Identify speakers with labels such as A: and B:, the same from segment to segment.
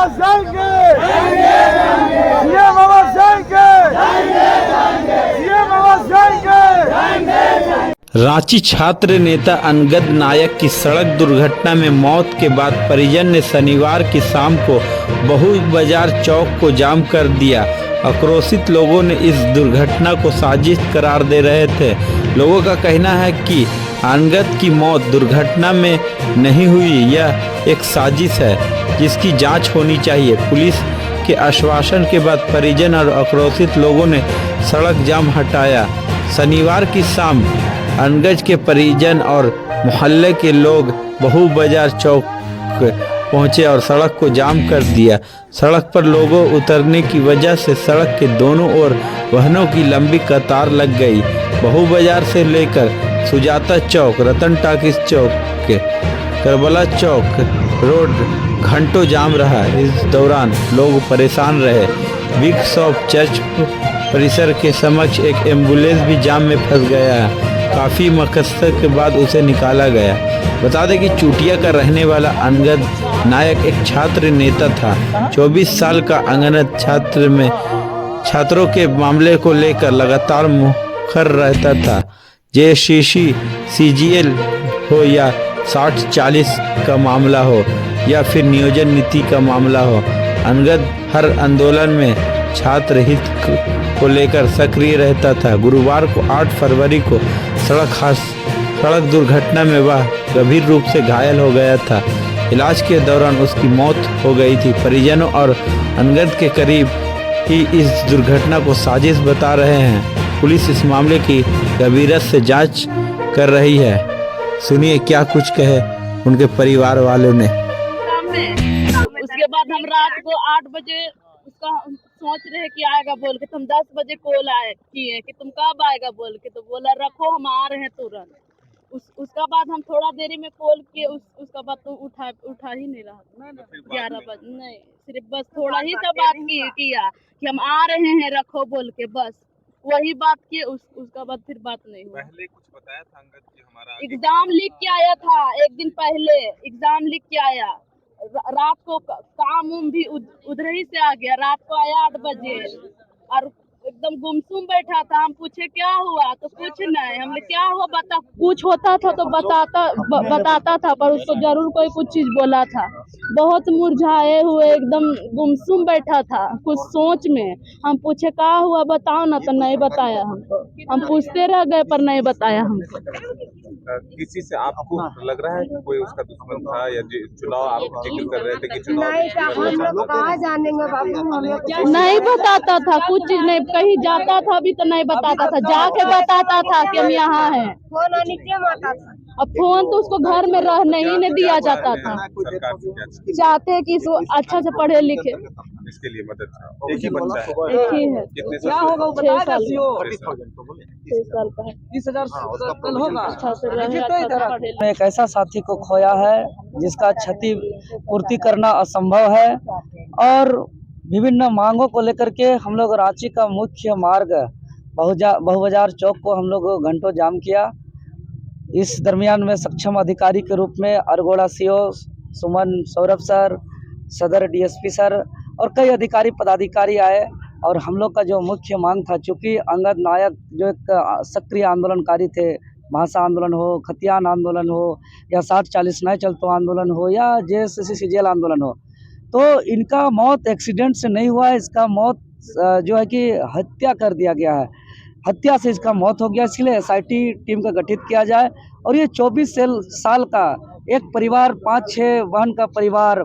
A: आवाज जाएंगे, सीएम आवाज जाएंगे, सीएम आवाज जाएंगे।
B: रांची छात्र नेता अंगद नायक की सड़क दुर्घटना में मौत के बाद परिजन ने शनिवार की शाम को बहु बाजार चौक को जाम कर दिया। आक्रोशित लोगों ने इस दुर्घटना को साजिश करार दे रहे थे। लोगों का कहना है कि अंगद की मौत दुर्घटना में नहीं हुई, यह एक साजिश है जिसकी जांच होनी चाहिए। पुलिस के आश्वासन के बाद परिजन और आक्रोशित लोगों ने सड़क जाम हटाया। शनिवार की शाम अंगद के परिजन और मोहल्ले के लोग बहु बाजार चौक पहुंचे और सड़क को जाम कर दिया। सड़क पर लोगों उतरने की वजह से सड़क के दोनों ओर वाहनों की लंबी कतार लग गई। बहु बाजार से लेकर सुजाता चौक, रतन टाकिस चौक, करबला चौक रोड घंटों जाम रहा। इस दौरान लोग परेशान रहे। बिग शॉप चर्च परिसर के समक्ष एक एम्बुलेंस भी जाम में फंस गया है। काफ़ी मकसद के बाद उसे निकाला गया। बता दें कि चूटिया का रहने वाला अंगद नायक एक छात्र नेता था। 24 साल का अंगद छात्रों के मामले को लेकर लगातार मुखर रहता था। जेसीसी सीजीएल हो या 60-40 का मामला हो या फिर नियोजन नीति का मामला हो, अंगद हर आंदोलन में छात्र हित को लेकर सक्रिय रहता था। गुरुवार को 8 फरवरी को सड़क दुर्घटना में वह गंभीर रूप से घायल हो गया था। इलाज के दौरान उसकी मौत हो गई थी। परिजनों और अंगद के करीब ही इस दुर्घटना को साजिश बता रहे हैं। पुलिस इस मामले की गंभीरता से जांच कर रही है। सुनिए क्या कुछ कहे उनके परिवार वालों ने।
C: उसके बाद हम रात को 8 बजे उसका सोच रहे कि आएगा बोल के, तुम 10 बजे कॉल किए कि तुम कब आएगा बोल के, तो बोला रखो हम आ रहे हैं तुरंत। उसका बाद हम थोड़ा देरी में कॉल किए, उसका बाद तो उठा ही नहीं रहा। 11 बजे नहीं, सिर्फ बस थोड़ा ही सा बात किया कि हम आ रहे हैं रखो बोल के, बस वही बात किए। उसका बाद फिर बात नहीं हुई।
D: पहले कुछ बताया था अंगद कि हमारा
C: एग्जाम लिख के आया था, एक दिन पहले एग्जाम लिख के आया। रात को काम भी उधर ही से आ गया। रात को आया 8 बजे और एकदम गुमसुम बैठा था। हम पूछे क्या हुआ, तो कुछ नहीं। हमने क्या हुआ बता, कुछ होता था तो बताता था, पर उसको जरूर कोई कुछ चीज बोला था। बहुत मुरझाए हुए एकदम गुमसुम बैठा था कुछ सोच में। हम पूछे क्या हुआ बताओ ना, तो नहीं बताया हमको। हम पूछते रह गए पर नहीं बताया हमको।
D: किसी से आपको लग रहा है कि कोई उसका दुश्मन था या चुनाव आप जिक्र कर रहे थे कि चुनाव
E: कहाँ जानेंगे बाबू,
C: नहीं बताता था कुछ चीज नहीं। कहीं जाता था भी तो नहीं बताता था, जाके बताता था कि हम यहाँ हैं।
E: फोन आने क्यों आता था?
C: अब फोन तो उसको घर में रहने ही नहीं दिया जाता था। चाहते कि अच्छा से पढ़े लिखे।
D: इसके लिए मदद था। एक ही बच्चा है,
C: एक ही है।
D: कितने
F: क्या होगा वो
C: 6 साल
F: 6
C: साल का है।
F: 30,000 कल होगा।
C: अच्छा से रहे, अच्छा से पढ़े लिखे।
F: एक ऐसा साथी को खोया है जिसका क्षति पूर्ति करना असंभव है और विभिन्न मांगों को लेकर के हम लोग रांची का मुख्य मार्ग बहु बाजार चौक को हम लोग घंटों जाम किया। इस दरमियान में सक्षम अधिकारी के रूप में अरगोड़ा सीओ सुमन सौरभ सर, सदर डीएसपी सर और कई अधिकारी पदाधिकारी आए और हम लोग का जो मुख्य मांग था, चूँकि अंगद नायक जो एक सक्रिय आंदोलनकारी थे, भाषा आंदोलन हो, खतियान आंदोलन हो या 60-40 नए चलतो आंदोलन हो या जेएससी सीजीएल आंदोलन हो, तो इनका मौत एक्सीडेंट से नहीं हुआ है। इसका मौत जो है कि हत्या कर दिया गया है, हत्या से इसका मौत हो गया। इसलिए एसआईटी टीम का गठित किया जाए और ये 24 साल का एक परिवार, 5-6 बहन का परिवार,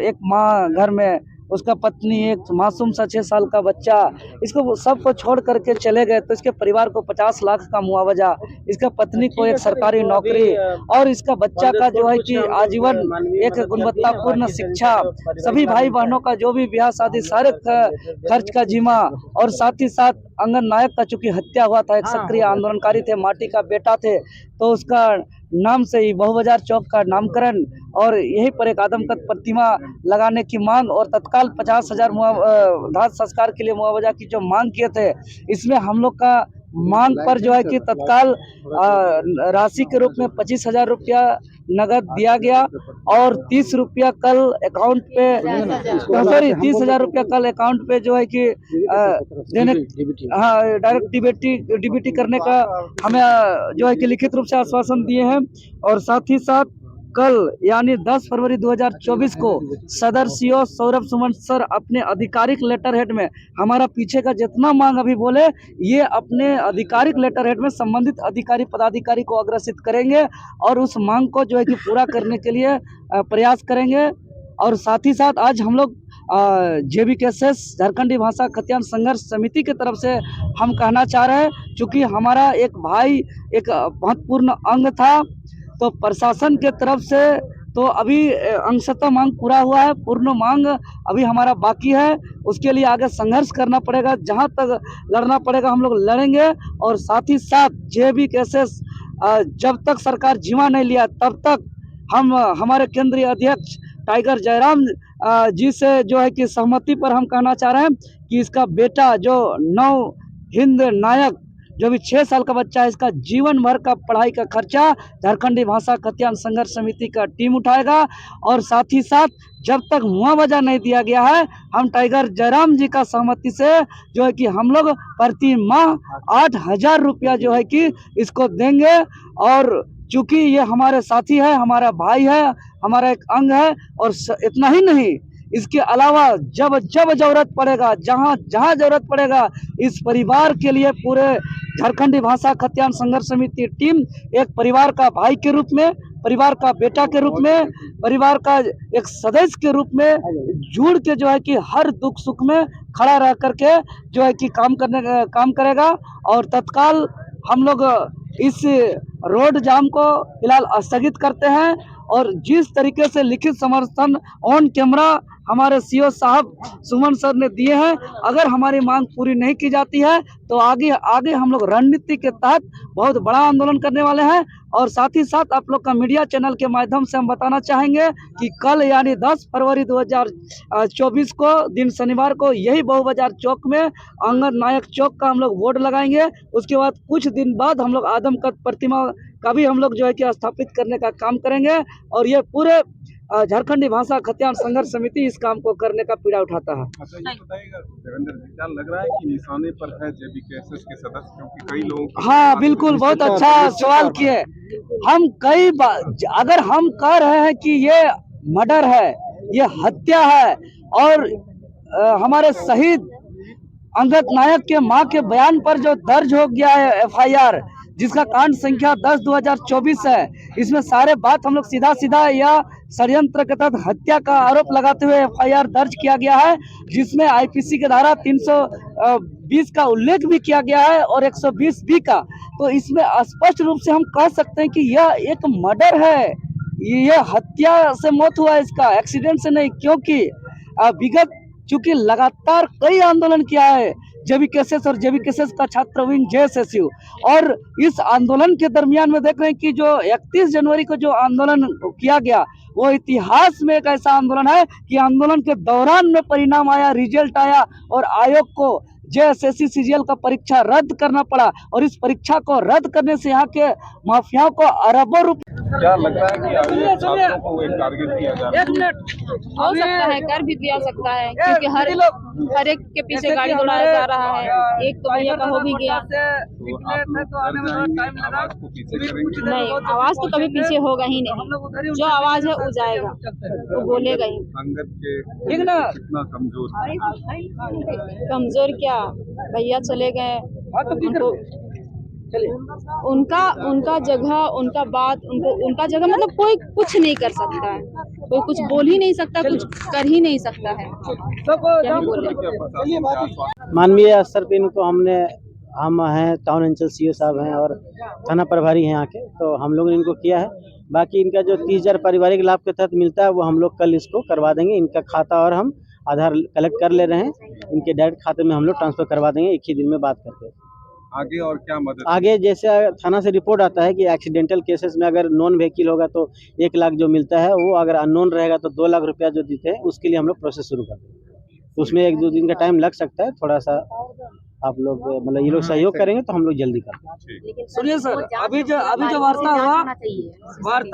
F: एक माँ घर में, उसका पत्नी, एक मासूम सा 6 साल का बच्चा, इसको सबको छोड़ करके चले गए। तो इसके परिवार को 50 लाख का मुआवजा, इसका पत्नी को एक सरकारी नौकरी और इसका बच्चा का जो है कि आजीवन एक गुणवत्तापूर्ण शिक्षा, सभी भाई बहनों का जो भी ब्याह शादी सारे खर्च का जिम्मा, और साथ ही साथ अंगद नायक का चूंकि हत्या हुआ था, एक सक्रिय आंदोलनकारी थे, माटी का बेटा थे, तो उसका नाम से ही बहु बाजार चौक का नामकरण और यहीं पर एक आदमकद प्रतिमा लगाने की मांग और तत्काल 50,000 दाह संस्कार के लिए मुआवजा की जो मांग किए थे, इसमें हम लोग का मांग पर जो है कि तत्काल राशि के रूप में 25,000 रुपया नगद दिया गया और 30 रुपया कल अकाउंट पे, सॉरी 30,000 रुपया कल अकाउंट पे जो है कि देने, हाँ, डायरेक्ट डीबीटी करने का हमें जो है कि लिखित रूप से आश्वासन दिए हैं। और साथ ही साथ कल यानी 10 फरवरी 2024 को सदर सीओ सौरभ सुमन सर अपने आधिकारिक लेटर हेड में हमारा पीछे का जितना मांग अभी बोले ये अपने आधिकारिक लेटर हेड में संबंधित अधिकारी पदाधिकारी को अग्रसित करेंगे और उस मांग को जो है कि पूरा करने के लिए प्रयास करेंगे। और साथ ही साथ आज हम लोग JBKSS झारखंडी भाषा खतियान संघर्ष समिति की तरफ से हम कहना चाह रहे हैं, चूँकि हमारा एक भाई एक महत्वपूर्ण अंग था, तो प्रशासन के तरफ से तो अभी अंशतः मांग पूरा हुआ है, पूर्ण मांग अभी हमारा बाकी है। उसके लिए आगे संघर्ष करना पड़ेगा, जहां तक लड़ना पड़ेगा हम लोग लड़ेंगे। और साथ ही साथ JBKSS जब तक सरकार जिम्मा नहीं लिया तब तक हम हमारे केंद्रीय अध्यक्ष टाइगर जयराम जी से जो है कि सहमति पर हम कहना चाह रहे हैं कि इसका बेटा जो नव हिंद नायक जो भी 6 साल का बच्चा है, इसका जीवन भर का पढ़ाई का खर्चा झारखंडी भाषा खतियान संघर्ष समिति का टीम उठाएगा। और साथ ही साथ जब तक मुआवजा नहीं दिया गया है हम टाइगर जयराम जी का सहमति से जो है कि हम लोग प्रति माह 8,000 रुपया जो है कि इसको देंगे। और चूंकि ये हमारे साथी है, हमारा भाई है, हमारा एक अंग है। और इतना ही नहीं, इसके अलावा जब जब जरूरत पड़ेगा, जहाँ जहाँ जरूरत पड़ेगा, इस परिवार के लिए पूरे झारखंडी भाषा खतियान संघर्ष समिति टीम एक परिवार का भाई के रूप में, परिवार का बेटा के रूप में, परिवार का एक सदस्य के रूप में जुड़ के जो है कि हर दुख सुख में खड़ा रह करके जो है कि काम करेगा। और तत्काल हम लोग इस रोड जाम को फिलहाल स्थगित करते हैं। और जिस तरीके से लिखित समर्थन ऑन कैमरा हमारे सीओ साहब सुमन सर ने दिए हैं, अगर हमारी मांग पूरी नहीं की जाती है तो आगे हम लोग रणनीति के तहत बहुत बड़ा आंदोलन करने वाले हैं। और साथ ही साथ आप लोग का मीडिया चैनल के माध्यम से हम बताना चाहेंगे कि कल यानी 10 फरवरी 2024 को दिन शनिवार को यही बहु बाजार चौक में अंगद नायक चौक का हम लोग बोर्ड लगाएंगे। उसके बाद कुछ दिन बाद हम लोग आदमकद प्रतिमा का भी हम लोग जो है कि स्थापित करने का काम करेंगे। और ये पूरे झारखंडी भाषा खतियान संघर्ष समिति इस काम को करने का पीड़ा उठाता है।
D: अच्छा, ये बताइएगा देवेंद्र जी, क्या लग रहा है कि निशाने पर है JBKSS के सदस्य, क्योंकि कई लोग,
F: हाँ बिल्कुल, बहुत अच्छा सवाल किए। हम कई बार अगर हम कह रहे हैं कि ये मर्डर है, ये हत्या है, और हमारे शहीद अंगद नायक के मां के बयान पर जो दर्ज हो गया है FIR, जिसका कांड संख्या 10/2024 है, इसमें सारे बात हम लोग सीधा या षड्यंत्र के तहत हत्या का आरोप लगाते हुए FIR दर्ज किया गया है, जिसमें IPC के धारा 320 का उल्लेख भी किया गया है और 120B का। तो इसमें स्पष्ट रूप से हम कह सकते हैं कि यह एक मर्डर है, यह हत्या से मौत हुआ है, इसका एक्सीडेंट से नहीं। क्योंकि विगत चूंकि लगातार कई आंदोलन किया है JBKSS और JBKSS का छात्र विंग JSSU, और इस आंदोलन के दरमियान में देख रहे हैं कि जो 31 जनवरी को जो आंदोलन किया गया वो इतिहास में एक ऐसा आंदोलन है कि आंदोलन के दौरान में परिणाम आया, रिजल्ट आया, और आयोग को JSSC CGL का परीक्षा रद्द करना पड़ा। और इस परीक्षा को रद्द करने से यहाँ के माफियाओं को अरबों रुपए,
D: क्या लग रहा है कि अभी छात्रों को एक टारगेट किया जा रहा है?
C: हो सकता है, कर भी दिया सकता है, क्योंकि हर एक के पीछे गाड़ी दौड़ाया जा रहा है। एक तो भैया का हो भी गया। नहीं, आवाज तो कभी पीछे होगा ही नहीं, जो आवाज है वो जाएगा, वो बोलेगा ही।
D: अंगद के कितना
C: कमजोर क्या, भैया चले गए, उनका जगह, उनका बात, उनका जगह मतलब कोई कुछ नहीं कर सकता है, कोई कुछ बोल ही नहीं सकता, कुछ कर ही नहीं सकता है। क्या बोले?
A: मानवीय स्तर पे इनको हम हैं, टाउन अंचल CO साहब हैं और थाना प्रभारी हैं यहाँ के, तो हम लोग ने इनको किया है। बाकी इनका जो 30,000 पारिवारिक लाभ के तहत मिलता है वो हम लोग कल इसको करवा देंगे। इनका खाता और हम आधार कलेक्ट कर ले रहे हैं, इनके डायरेक्ट खाते में हम लोग ट्रांसफर करवा देंगे एक ही दिन में बात करके।
D: आगे और क्या मदद?
A: आगे जैसे थाना से रिपोर्ट आता है कि एक्सीडेंटल केसेस में अगर नॉन व्हीकल होगा तो 1 लाख जो मिलता है वो, अगर अननोन रहेगा तो 2 लाख रुपया जो देते हैं, उसके लिए हम लोग प्रोसेस शुरू कर देंगे। उसमें 1-2 दिन का टाइम लग सकता है, थोड़ा सा आप लोग मतलब ये लोग सहयोग करेंगे तो हम लोग जल्दी कर देंगे।
F: सुनिए सर, अभी जो वार्ता हुआ, वार्ता